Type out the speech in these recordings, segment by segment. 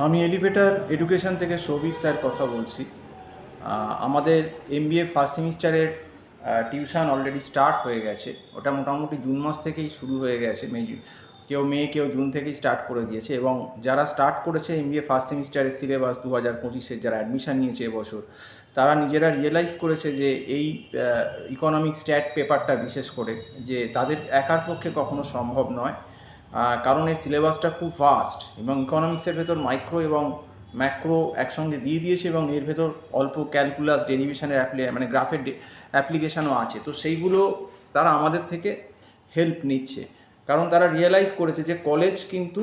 আমি elevator education থেকে Souvik sir কথা বলছি। আমাদের এমবিএ ফার্স্ট সেমিস্টারের টিউশন অলরেডি স্টার্ট হয়ে গেছে। ওটা মোটামুটি জুন মাস থেকেই শুরু হয়ে গেছে। মে কেউ জুন থেকেই স্টার্ট করে দিয়েছে, এবং যারা স্টার্ট করেছে এমবিএ ফার্স্ট সেমিস্টারের সিলেবাস 2025-এর যারা অ্যাডমিশান নিয়েছে এবছর, তারা নিজেরা রিয়েলাইজ করেছে যে এই ইকোনমিক স্ট্যাট পেপারটা বিশেষ করে যে তাদের একার পক্ষে কখনো সম্ভব নয়। কারণ এই সিলেবাসটা খুব ফাস্ট, এবং ইকোনমিক্সের ভেতর মাইক্রো এবং ম্যাক্রো একসঙ্গে দিয়ে দিয়েছে, এবং এর ভেতর অল্প ক্যালকুলাস ডেরিভেশনের মানে গ্রাফের অ্যাপ্লিকেশানও আছে। তো সেইগুলো তারা আমাদের থেকে হেল্প নিচ্ছে, কারণ তারা রিয়েলাইজ করেছে যে কলেজ কিন্তু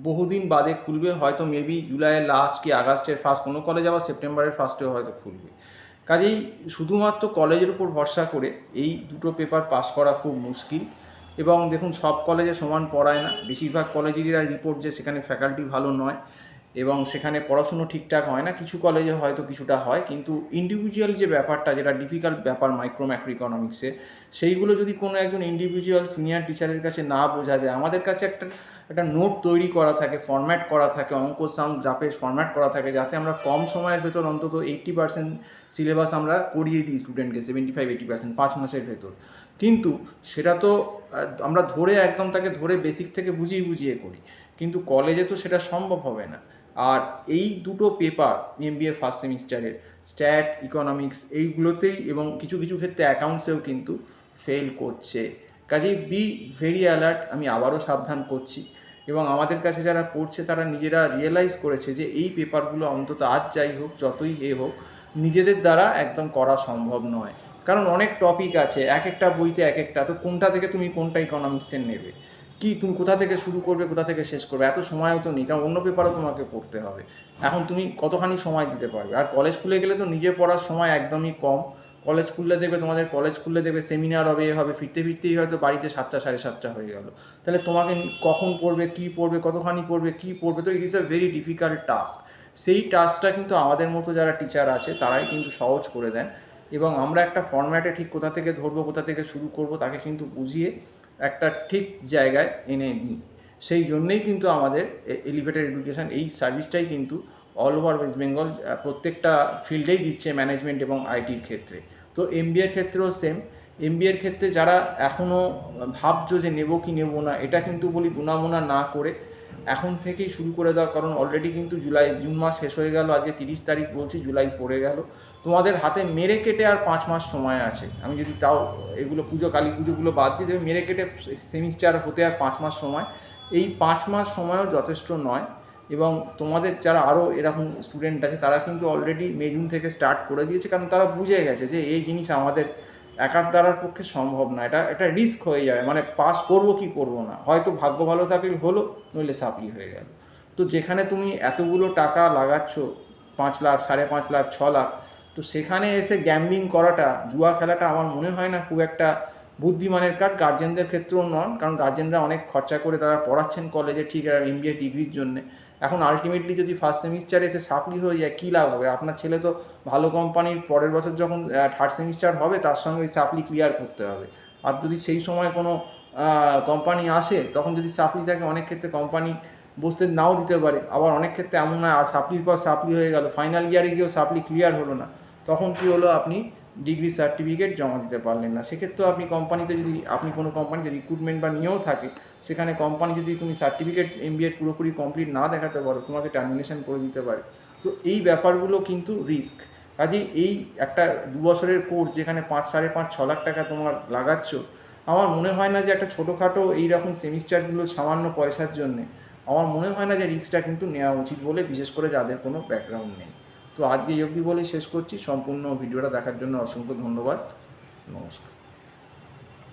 বহুদিন বাদে খুলবে, হয়তো মেবি জুলাইয়ের লাস্ট কি আগস্টের ফার্স্ট, কোনো কলেজ আবার সেপ্টেম্বরের ফার্স্টেও হয়তো খুলবে। কাজেই শুধুমাত্র কলেজের উপর ভরসা করে এই দুটো পেপার পাস করা খুব মুশকিল। এবং দেখুন, সব কলেজে সমান পড়ায় না, বেশিরভাগ কলেজেরই রিপোর্ট যে সেখানে ফ্যাকাল্টি ভালো নয় এবং সেখানে পড়াশুনো ঠিকঠাক হয় না। কিছু কলেজে হয়তো কিছুটা হয়, কিন্তু ইন্ডিভিজুয়াল যে ব্যাপারটা, যেটা ডিফিকাল্ট ব্যাপার মাইক্রো ম্যাক্রো ইকোনমিক্সে, সেইগুলো যদি কোনো একজন ইন্ডিভিজুয়াল সিনিয়র টিচারের কাছে না বোঝা যায়, আমাদের কাছে একটা একটা নোট তৈরি করা থাকে, ফরম্যাট করা থাকে, অঙ্ক সাম গ্রাফের ফরম্যাট করা থাকে, যাতে আমরা কম সময়ের ভেতর অন্তত 80% সিলেবাস আমরা করিয়ে দিই স্টুডেন্টকে, 75-80% 5 মাসের ভেতর। কিন্তু সেটা তো আমরা ধরে একদম তাকে ধরে বেসিক থেকে বুঝিয়ে বুঝিয়ে করি, কিন্তু কলেজে তো সেটা সম্ভব হবে না। আর এই দুটো পেপার এমবিএ ফার্স্ট সেমিস্টারের স্ট্যাট, ইকোনমিক্স, এইগুলোতেই এবং কিছু কিছু ক্ষেত্রে অ্যাকাউন্টসেও কিন্তু ফেল করছে। কাজেই বি ভেরি অ্যালার্ট, আমি আবারও সাবধান করছি। এবং আমাদের কাছে যারা পড়ছে তারা নিজেরা রিয়েলাইজ করেছে যে এই পেপারগুলো অন্তত আজ যাই হোক, যতই হোক, নিজেদের দ্বারা একদম করা সম্ভব নয়। কারণ অনেক টপিক আছে, এক একটা বইতে এক একটা, তো কোনটা থেকে তুমি কোনটা ইকোনমিক্সের নেবে, কি তুমি কোথা থেকে শুরু করবে, কোথা থেকে শেষ করবে, এত সময়ও তো নেই, কারণ অন্য পেপারও তোমাকে পড়তে হবে। এখন তুমি কতখানি সময় দিতে পারবে? আর কলেজ খুলে গেলে তো নিজে পড়ার সময় একদমই কম। কলেজ খুললে দেখবে, তোমাদের কলেজ খুললে দেখবে সেমিনার হবে, হবে, ফিরতে ফিরতেই হয়তো বাড়িতে 7টা 7:30 হয়ে গেল। তাহলে তোমাকে কখন পড়বে, কী পড়বে, কতখানি পড়বে, কী পড়বে, তো it is a very difficult task. সেই টাস্কটা কিন্তু আমাদের মতো যারা টিচার আছে তারাই কিন্তু সহজ করে দেন, এবং আমরা একটা ফরম্যাটে ঠিক কোথা থেকে ধরবো, কোথা থেকে শুরু করব, তাকে কিন্তু বুঝিয়ে একটা ঠিক জায়গায় এনে দিই। সেই জন্যেই কিন্তু আমাদের এলিভেটেড এডুকেশান এই সার্ভিসটাই কিন্তু অল ওভার ওয়েস্ট বেঙ্গল প্রত্যেকটা ফিল্ডেই দিচ্ছে, ম্যানেজমেন্ট এবং আইটির ক্ষেত্রে। তো এমবিএর ক্ষেত্রেও সেম। এমবিএর ক্ষেত্রে যারা এখনও ভাবছো যে নেবো কি নেবো না, এটা কিন্তু বলি গুনামোনা না করে এখন থেকেই শুরু করে দাও, কারণ অলরেডি কিন্তু জুন মাস শেষ হয়ে গেল, আজকে 30 তারিখ বলছি, জুলাই পড়ে গেল। তোমাদের হাতে মেরে কেটে আর 5 মাস সময় আছে। আমি যদি তাও এগুলো পুজো, কালী পুজোগুলো বাদ দিয়ে দেবে, মেরে কেটে সেমিস্টার হতে আর 5 মাস সময়। এই 5 মাস সময়ও যথেষ্ট নয়। এবং তোমাদের যারা আরও এরকম স্টুডেন্ট আছে তারা কিন্তু অলরেডি মে জুন থেকে স্টার্ট করে দিয়েছে, কারণ তারা বুঝে গেছে যে এই জিনিস আমাদের একার দ্বারার পক্ষে সম্ভব না, এটা একটা রিস্ক হয়ে যাবে, মানে পাস করবো কি করবো না, হয়তো ভাগ্য ভালো থাকলে হলো, নইলে সাপ্লি হয়ে গেল। তো যেখানে তুমি এতগুলো টাকা লাগাচ্ছ, 5 লাখ, 5.5 লাখ, 6 লাখ, তো সেখানে এসে গ্যাম্বলিং করাটা, জুয়া খেলাটা আমার মনে হয় না খুব একটা বুদ্ধিমানের কাজ। গার্জেনদের ক্ষেত্রেও নন, কারণ গার্জেনরা অনেক খরচা করে তারা পড়াচ্ছেন কলেজে, ঠিক এমবিএ ডিগ্রির জন্যে। এখন আলটিমেটলি যদি ফার্স্ট সেমিস্টারে এসে সাপ্লি হয়ে যায়, কী লাভ হবে? আপনার ছেলে তো ভালো কোম্পানির পরের বছর যখন থার্ড সেমিস্টার হবে, তার সঙ্গে ওই সাপ্লি ক্লিয়ার করতে হবে। আর যদি সেই সময় কোনো কোম্পানি আসে, তখন যদি সাপ্লি থাকে, অনেক ক্ষেত্রে কোম্পানি বসতে নাও দিতে পারে। আবার অনেক ক্ষেত্রে এমন হয়, আর সাপ্লির পর সাপ্লি হয়ে গেল, ফাইনাল ইয়ারে গিয়েও সাপ্লি ক্লিয়ার হলো না, তখন কী হলো, আপনি ডিগ্রি সার্টিফিকেট জমা দিতে পারলেন না। সেক্ষেত্রেও আপনি কোম্পানিতে, যদি আপনি কোনো কোম্পানিতে রিক্রুটমেন্ট বা নিয়েও থাকে, সেখানে কোম্পানি যদি তুমি সার্টিফিকেট এমবিএ পুরোপুরি কমপ্লিট না দেখাতে পারো, তোমাকে টার্মিনেশন করে দিতে পারে। তো এই ব্যাপারগুলো কিন্তু রিস্ক। কাজেই এই একটা 2 বছরের কোর্স, যেখানে 5, 5.5, 6 লাখ টাকা তোমার লাগাচ্ছ, আমার মনে হয় না যে একটা ছোটোখাটো এইরকম সেমিস্টারগুলো সামান্য পয়সার জন্যে, আমার মনে হয় না যে রিস্কটা কিন্তু নেওয়া উচিত বলে, বিশেষ করে যাদের কোনো ব্যাকগ্রাউন্ড নেই। তো আজকে এই অবধি বলেই শেষ করছি। সম্পূর্ণ ভিডিওটা দেখার জন্য অসংখ্য ধন্যবাদ। নমস্কার।